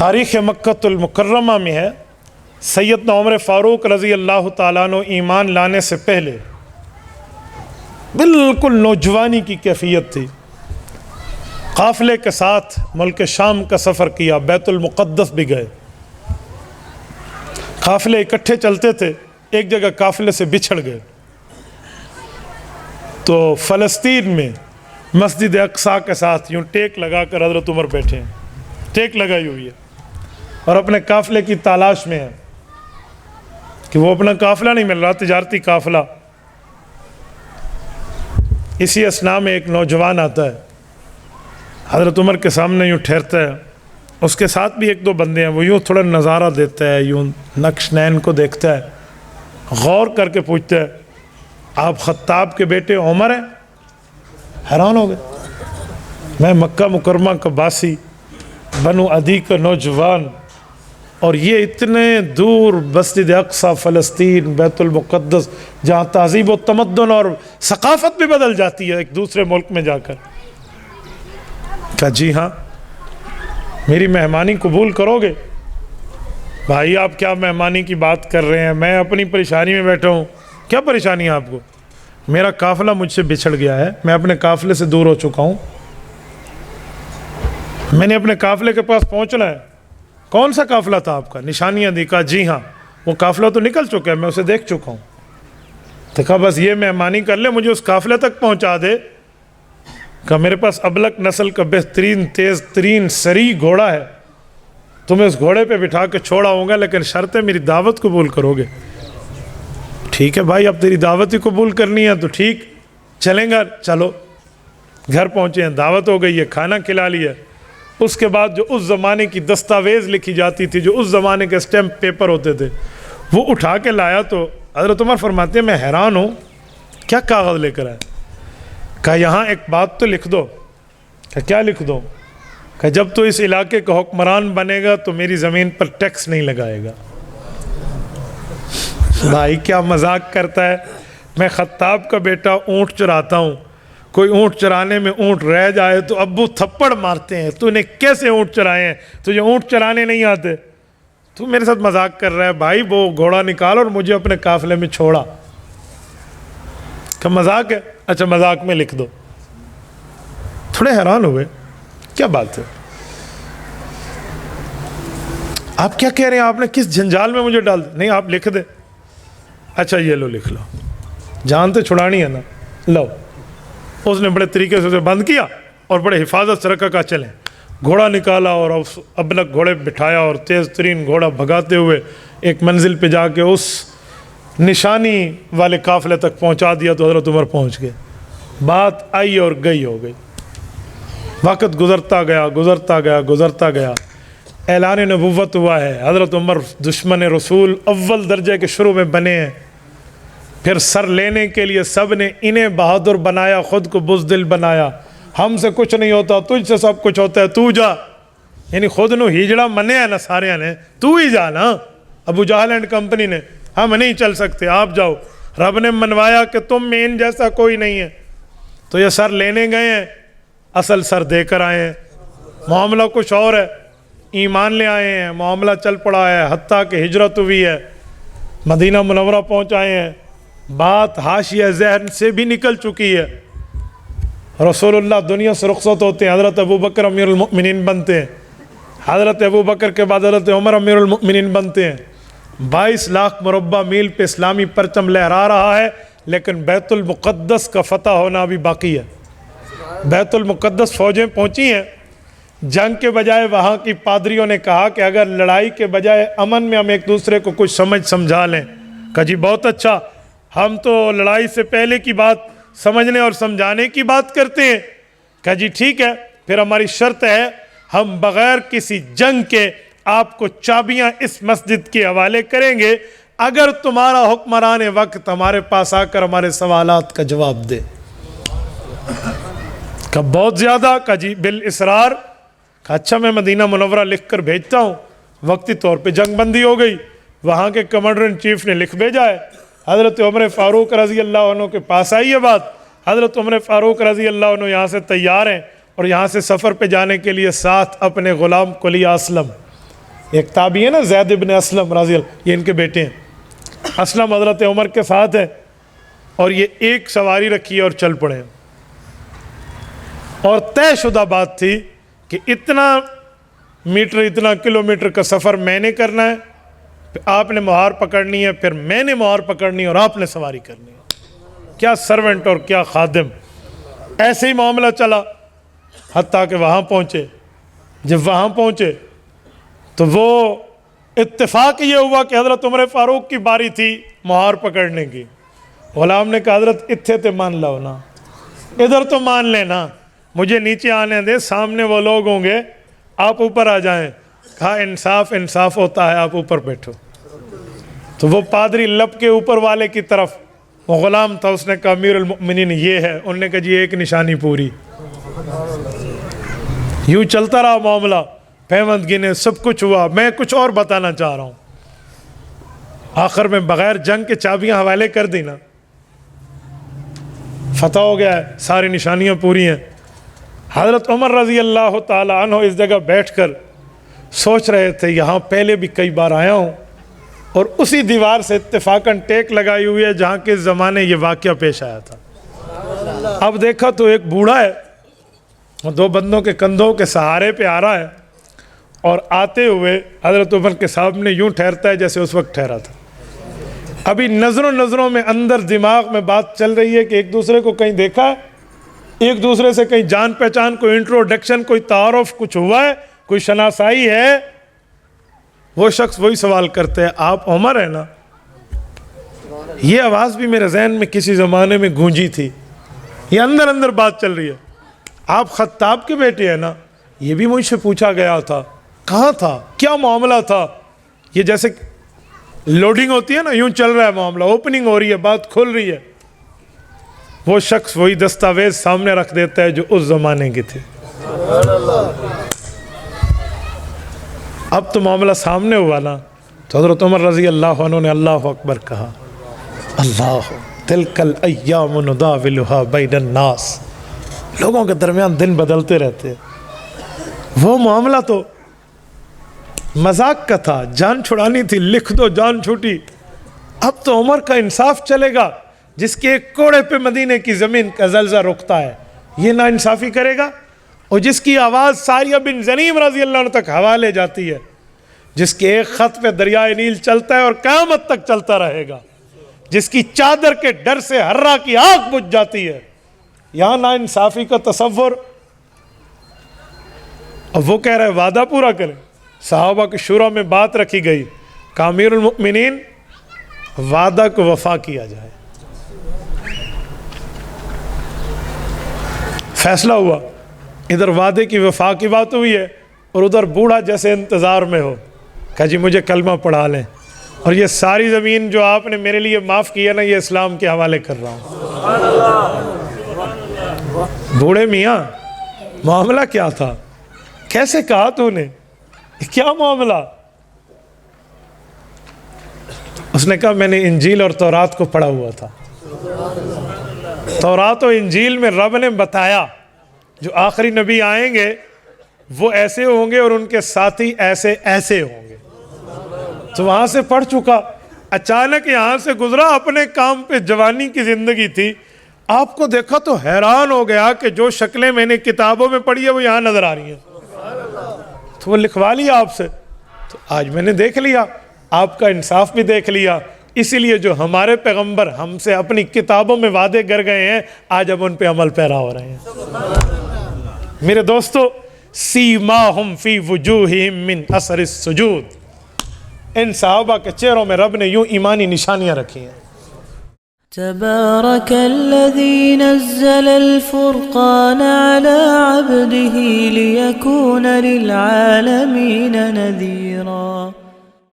تاریخ مکۃ المکرمہ میں ہے، سیدنا عمر فاروق رضی اللہ تعالیٰ عنہ ایمان لانے سے پہلے بالکل نوجوانی کی کیفیت تھی، قافلے کے ساتھ ملک شام کا سفر کیا، بیت المقدس بھی گئے، قافلے اکٹھے چلتے تھے، ایک جگہ قافلے سے بچھڑ گئے تو فلسطین میں مسجد اقصیٰ کے ساتھ یوں ٹیک لگا کر حضرت عمر بیٹھے ہیں، ٹیک لگائی ہوئی ہے اور اپنے قافلے کی تلاش میں ہیں کہ وہ اپنا قافلہ نہیں مل رہا، تجارتی قافلہ۔ اسی اثناء میں ایک نوجوان آتا ہے، حضرت عمر کے سامنے یوں ٹھہرتا ہے، اس کے ساتھ بھی ایک دو بندے ہیں، وہ یوں تھوڑا نظارہ دیتا ہے، یوں نقش نین کو دیکھتا ہے، غور کر کے پوچھتا ہے آپ خطاب کے بیٹے عمر ہیں؟ حیران ہو گئے، میں مکہ مکرمہ کا باسی، بنو عدی کا نوجوان، اور یہ اتنے دور مسجد اقصیٰ فلسطین بیت المقدس جہاں تہذیب و تمدن اور ثقافت بھی بدل جاتی ہے ایک دوسرے ملک میں جا کر۔ کہا جی ہاں، میری مہمانی قبول کرو گے؟ بھائی آپ کیا مہمانی کی بات کر رہے ہیں، میں اپنی پریشانی میں بیٹھا ہوں۔ کیا پریشانی ہے آپ کو؟ میرا قافلہ مجھ سے بچھڑ گیا ہے، میں اپنے قافلے سے دور ہو چکا ہوں، میں نے اپنے قافلے کے پاس پہنچنا ہے۔ کون سا قافلہ تھا آپ کا؟ نشانیاں دی۔ کہا جی ہاں، وہ قافلہ تو نکل چکا ہے، میں اسے دیکھ چکا ہوں۔ تو کہا بس یہ مہمانی کر لے، مجھے اس قافلے تک پہنچا دے۔ کہا میرے پاس ابلک نسل کا بہترین تیز ترین سری گھوڑا ہے، تمہیں اس گھوڑے پہ بٹھا کے چھوڑا ہوں گا، لیکن شرط ہے میری دعوت قبول کرو گے۔ ٹھیک ہے بھائی، اب تیری دعوت ہی قبول کرنی ہے تو ٹھیک، چلیں گا، چلو۔ گھر پہنچے ہیں، دعوت ہو گئی ہے، کھانا کھلا لیا۔ اس کے بعد جو اس زمانے کی دستاویز لکھی جاتی تھی، جو اس زمانے کے اسٹیمپ پیپر ہوتے تھے، وہ اٹھا کے لایا تو حضرت عمر فرماتے ہیں میں حیران ہوں، کیا کاغذ لے کر آئے؟ کہا یہاں ایک بات تو لکھ دو۔ کہا کیا لکھ دو؟ کہا جب تو اس علاقے کا حکمران بنے گا تو میری زمین پر ٹیکس نہیں لگائے گا۔ بھائی کیا مذاق کرتا ہے، میں خطاب کا بیٹا اونٹ چراتا ہوں، کوئی اونٹ چرانے میں اونٹ رہ جائے تو ابو تھپڑ مارتے ہیں، تو نے کیسے اونٹ چرائے ہیں، تجھے اونٹ چرانے نہیں آتے، تو میرے ساتھ مذاق کر رہا ہے؟ بھائی وہ گھوڑا نکال اور مجھے اپنے قافلے میں چھوڑا۔ کہ مذاق ہے؟ اچھا مذاق میں لکھ دو۔ تھوڑے حیران ہوئے، کیا بات ہے، آپ کیا کہہ رہے ہیں، آپ نے کس جنجال میں مجھے ڈال دیا؟ نہیں آپ لکھ دیں۔ اچھا یہ لو لکھ لو، جان تو چھڑانی ہے نا، لو۔ اس نے بڑے طریقے سے اسے بند کیا اور بڑے حفاظت سے رکھا، کہا چلیں۔ گھوڑا نکالا اور ابلک گھوڑے بٹھایا اور تیز ترین گھوڑا بھگاتے ہوئے ایک منزل پہ جا کے اس نشانی والے قافلے تک پہنچا دیا تو حضرت عمر پہنچ گئے۔ بات آئی اور گئی ہو گئی، وقت گزرتا گیا گزرتا گیا گزرتا گیا، اعلان نبوت ہوا ہے، حضرت عمر دشمن رسول اول درجے کے شروع میں بنے ہیں، پھر سر لینے کے لیے سب نے انہیں بہادر بنایا، خود کو بزدل بنایا، ہم سے کچھ نہیں ہوتا، تجھ سے سب کچھ ہوتا ہے، تو جا، یعنی خود نو ہجڑا منے ہیں نا سارے نے، تو ہی جا نا، ابو جہل اینڈ کمپنی نے، ہم نہیں چل سکتے آپ جاؤ، رب نے منوایا کہ تم میں ان جیسا کوئی نہیں ہے، تو یہ سر لینے گئے ہیں، اصل سر دے کر آئے ہیں، معاملہ کچھ اور ہے، ایمان لے آئے ہیں، معاملہ چل پڑا ہے، حتیٰ کہ ہجرت ہوئی ہے، مدینہ منورہ پہنچائے ہیں، بات حاشیہ ذہن سے بھی نکل چکی ہے، رسول اللہ دنیا سے رخصت ہوتے ہیں، حضرت ابو بکر امیر المؤمنین بنتے ہیں، حضرت ابو بکر کے بعد حضرت عمر امیر المؤمنین بنتے ہیں، 22 لاکھ مربع میل پہ اسلامی پرچم لہرا رہا ہے، لیکن بیت المقدس کا فتح ہونا بھی باقی ہے۔ بیت المقدس فوجیں پہنچی ہیں، جنگ کے بجائے وہاں کی پادریوں نے کہا کہ اگر لڑائی کے بجائے امن میں ہم ایک دوسرے کو کچھ سمجھا لیں۔ کہا جی بہت اچھا، ہم تو لڑائی سے پہلے کی بات سمجھنے اور سمجھانے کی بات کرتے ہیں۔ کہا جی ٹھیک ہے، پھر ہماری شرط ہے ہم بغیر کسی جنگ کے آپ کو چابیاں اس مسجد کے حوالے کریں گے اگر تمہارا حکمران وقت ہمارے پاس آ کر ہمارے سوالات کا جواب دے۔ کہا بہت زیادہ؟ کہا جی بالاسرار۔ کہا اچھا میں مدینہ منورہ لکھ کر بھیجتا ہوں۔ وقتی طور پہ جنگ بندی ہو گئی، وہاں کے کمانڈر ان چیف نے لکھ بھیجا ہے، حضرت عمر فاروق رضی اللہ عنہ کے پاس آئی ہے بات، حضرت عمر فاروق رضی اللہ عنہ یہاں سے تیار ہیں اور یہاں سے سفر پہ جانے کے لیے ساتھ اپنے غلام قلی اسلم ایک تابعی ہے نا زید بن اسلم رضی اللہ، یہ ان کے بیٹے ہیں، اسلم حضرت عمر کے ساتھ ہے اور یہ ایک سواری رکھی ہے اور چل پڑے ہیں، اور طے شدہ بات تھی کہ اتنا میٹر اتنا کلومیٹر کا سفر میں نے کرنا ہے، آپ نے مہار پکڑنی ہے، پھر میں نے مہار پکڑنی ہے اور آپ نے سواری کرنی ہے۔ کیا سرونٹ اور کیا خادم! ایسے ہی معاملہ چلا حتیٰ کہ وہاں پہنچے۔ جب وہاں پہنچے تو وہ اتفاق یہ ہوا کہ حضرت عمر فاروق کی باری تھی مہار پکڑنے کی۔ غلام نے کہا حضرت اتھے تے مان لو نا، ادھر تو مان لینا، مجھے نیچے آنے دے، سامنے وہ لوگ ہوں گے، آپ اوپر آ جائیں۔ کہا انصاف انصاف ہوتا ہے، آپ اوپر بیٹھو۔ تو وہ پادری لب کے اوپر والے کی طرف، وہ غلام تھا، اس نے کہا امیر المؤمنین یہ ہے، انہوں نے کہا جی ایک نشانی پوری۔ یوں چلتا رہا معاملہ، پیمند گنے، سب کچھ ہوا۔ میں کچھ اور بتانا چاہ رہا ہوں، آخر میں بغیر جنگ کے چابیاں حوالے کر دی نا، فتح ہو گیا ہے، ساری نشانیاں پوری ہیں۔ حضرت عمر رضی اللہ تعالی عنہ اس جگہ بیٹھ کر سوچ رہے تھے یہاں پہلے بھی کئی بار آیا ہوں، اور اسی دیوار سے اتفاقاً ٹیک لگائی ہوئی ہے جہاں کے زمانے یہ واقعہ پیش آیا تھا۔ اب دیکھا تو ایک بوڑھا ہے، دو بندوں کے کندھوں کے سہارے پہ آ رہا ہے، اور آتے ہوئے حضرت عمر کے سامنے یوں ٹھہرتا ہے جیسے اس وقت ٹھہرا تھا۔ ابھی نظروں میں اندر دماغ میں بات چل رہی ہے کہ ایک دوسرے کو کہیں دیکھا ہے، ایک دوسرے سے کہیں جان پہچان، کوئی انٹروڈکشن، کوئی تعارف کچھ ہوا ہے، کوئی شناسائی ہے۔ وہ شخص وہی سوال کرتے ہیں آپ عمر ہیں نا؟ یہ آواز بھی میرے ذہن میں کسی زمانے میں گونجی تھی، یہ اندر بات چل رہی ہے۔ آپ خطاب کے بیٹے ہیں نا؟ یہ بھی مجھ سے پوچھا گیا تھا، کہاں تھا، کیا معاملہ تھا؟ یہ جیسے لوڈنگ ہوتی ہے نا، یوں چل رہا ہے معاملہ، اوپننگ ہو رہی ہے، بات کھل رہی ہے۔ وہ شخص وہی دستاویز سامنے رکھ دیتا ہے جو اس زمانے کی تھی۔ اب تو معاملہ سامنے ہوا نا، تو حضرت عمر رضی اللہ عنہ نے اللہ اکبر کہا، اللہ تلک الایام نداولها بین الناس، لوگوں کے درمیان دن بدلتے رہتے۔ وہ معاملہ تو مذاق کا تھا، جان چھڑانی تھی، لکھ دو جان چھوٹی۔ اب تو عمر کا انصاف چلے گا، جس کے ایک کوڑے پہ مدینے کی زمین کا زلزلہ رکتا ہے، یہ نا انصافی کرے گا؟ اور جس کی آواز ساریہ بن زنیم رضی اللہ عنہ تک حوالے جاتی ہے، جس کے ایک خط پہ دریائے نیل چلتا ہے اور قیامت تک چلتا رہے گا، جس کی چادر کے ڈر سے ہررا کی آنکھ بجھ جاتی ہے، یہاں نا انصافی کا تصور۔ اب وہ کہہ رہے وعدہ پورا کریں۔ صحابہ کی شورا میں بات رکھی گئی کہ امیر المؤمنین وعدہ کو وفا کیا جائے۔ فیصلہ ہوا، ادھر وعدے کی وفا کی بات ہوئی ہے، اور ادھر بوڑھا جیسے انتظار میں ہو، کہا جی مجھے کلمہ پڑھا لیں، اور یہ ساری زمین جو آپ نے میرے لیے معاف کی ہے نا، یہ اسلام کے حوالے کر رہا ہوں۔ بوڑھے میاں معاملہ کیا تھا؟ کیسے کہا تو نے؟ کیا معاملہ؟ اس نے کہا میں نے انجیل اور تورات کو پڑھا ہوا تھا، تورات و انجیل میں رب نے بتایا جو آخری نبی آئیں گے وہ ایسے ہوں گے اور ان کے ساتھی ایسے ایسے ہوں گے، تو وہاں سے پڑھ چکا۔ اچانک یہاں سے گزرا، اپنے کام پہ، جوانی کی زندگی تھی، آپ کو دیکھا تو حیران ہو گیا کہ جو شکلیں میں نے کتابوں میں پڑھی ہے وہ یہاں نظر آ رہی ہیں، تو وہ لکھوا لیا آپ سے۔ تو آج میں نے دیکھ لیا، آپ کا انصاف بھی دیکھ لیا، اسی لیے جو ہمارے پیغمبر ہم سے اپنی کتابوں میں وعدے کر گئے ہیں، آج اب ان پہ عمل پیرا ہو رہے ہیں۔ میرے دوستو، سیماہم فی وجوہہم من اثر السجود، ان صحابہ کے چہروں میں رب نے یوں ایمانی نشانیاں رکھی ہیں۔ تبارك الذي نزل الفرقان على عبده ليكون للعالمين نذيرا